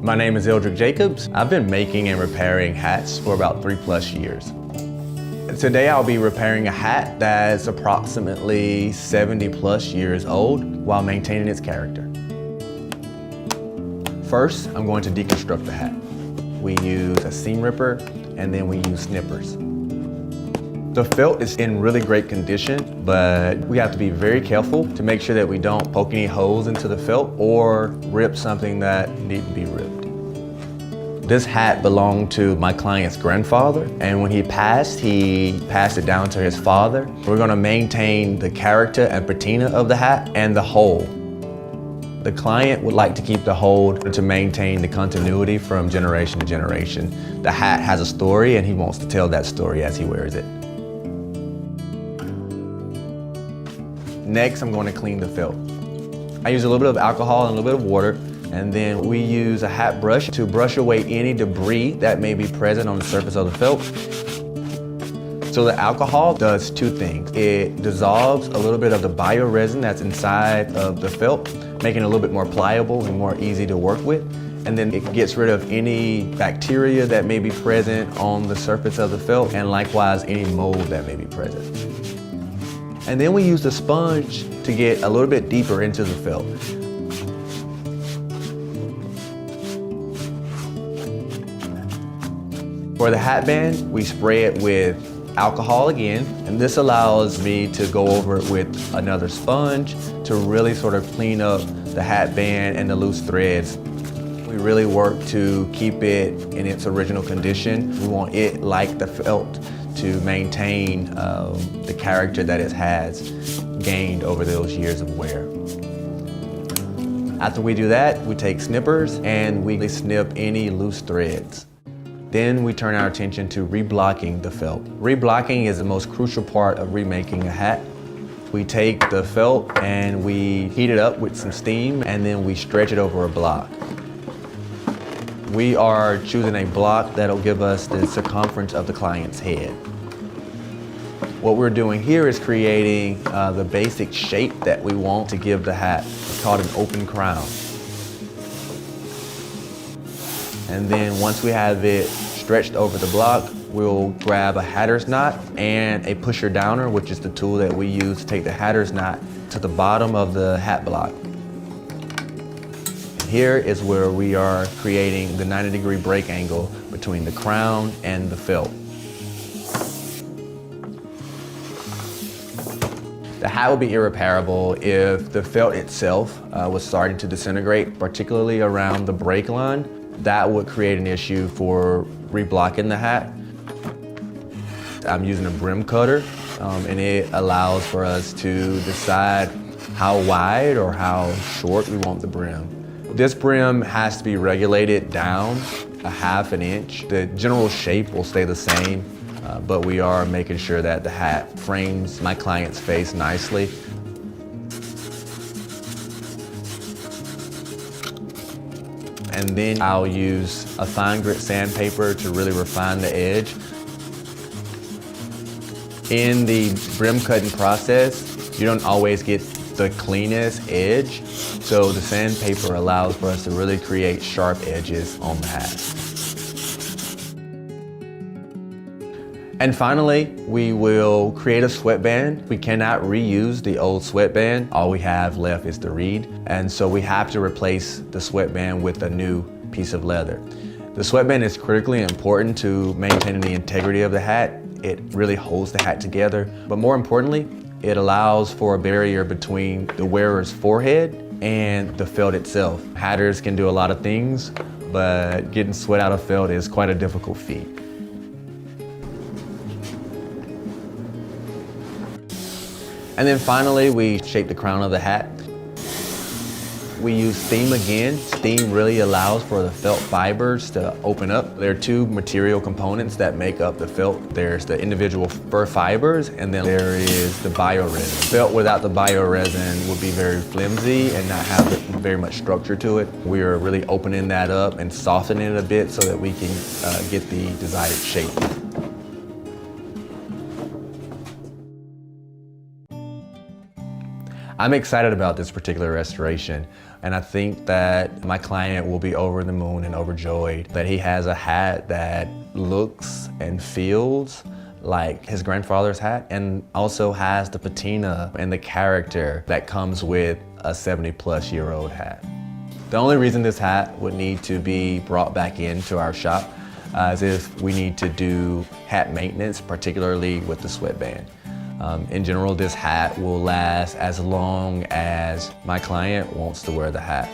My name is Eldrick Jacobs. I've been making and repairing hats for about 3+ years. Today I'll be repairing a hat that's approximately 70+ years old while maintaining its character. First, I'm going to deconstruct the hat. We use a seam ripper and then we use snippers. The felt is in really great condition, but we have to be very careful to make sure that we don't poke any holes into the felt or rip something that needs to be ripped. This hat belonged to my client's grandfather, and when he passed it down to his father. We're gonna maintain the character and patina of the hat and the hole. The client would like to keep the hold to maintain the continuity from generation to generation. The hat has a story and he wants to tell that story as he wears it. Next, I'm going to clean the felt. I use a little bit of alcohol and a little bit of water, and then we use a hat brush to brush away any debris that may be present on the surface of the felt. So the alcohol does two things. It dissolves a little bit of the bioresin that's inside of the felt, making it a little bit more pliable and more easy to work with. And then it gets rid of any bacteria that may be present on the surface of the felt, and likewise any mold that may be present. And then we use the sponge to get a little bit deeper into the felt. For the hat band, we spray it with alcohol again, and this allows me to go over it with another sponge to really sort of clean up the hat band and the loose threads. We really work to keep it in its original condition. We want it, like the felt, to maintain the character that it has gained over those years of wear. After we do that, we take snippers and we snip any loose threads. Then we turn our attention to reblocking the felt. Reblocking is the most crucial part of remaking a hat. We take the felt and we heat it up with some steam, and then we stretch it over a block. We are choosing a block that'll give us the circumference of the client's head. What we're doing here is creating the basic shape that we want to give the hat. It's called an open crown. And then once we have it stretched over the block, we'll grab a hatter's knot and a pusher downer, which is the tool that we use to take the hatter's knot to the bottom of the hat block. Here is where we are creating the 90-degree break angle between the crown and the felt. The hat would be irreparable if the felt itself was starting to disintegrate, particularly around the break line. That would create an issue for reblocking the hat. I'm using a brim cutter, and it allows for us to decide how wide or how short we want the brim. This brim has to be regulated down a ½ inch. The general shape will stay the same, but we are making sure that the hat frames my client's face nicely. And then I'll use a fine grit sandpaper to really refine the edge. In the brim cutting process, you don't always get the cleanest edge, so the sandpaper allows for us to really create sharp edges on the hat. And finally, we will create a sweatband. We cannot reuse the old sweatband. All we have left is the reed. And so we have to replace the sweatband with a new piece of leather. The sweatband is critically important to maintaining the integrity of the hat. It really holds the hat together. But more importantly, it allows for a barrier between the wearer's forehead and the felt itself. Hatters can do a lot of things, but getting sweat out of felt is quite a difficult feat. And then finally, we shape the crown of the hat. We use steam again. Steam really allows for the felt fibers to open up. There are two material components that make up the felt. There's the individual fur fibers, and then there is the bioresin. Felt without the bioresin would be very flimsy and not have very much structure to it. We are really opening that up and softening it a bit so that we can get the desired shape. I'm excited about this particular restoration, and I think that my client will be over the moon and overjoyed that he has a hat that looks and feels like his grandfather's hat and also has the patina and the character that comes with a 70-plus-year-old hat. The only reason this hat would need to be brought back into our shop is if we need to do hat maintenance, particularly with the sweatband. In general, this hat will last as long as my client wants to wear the hat.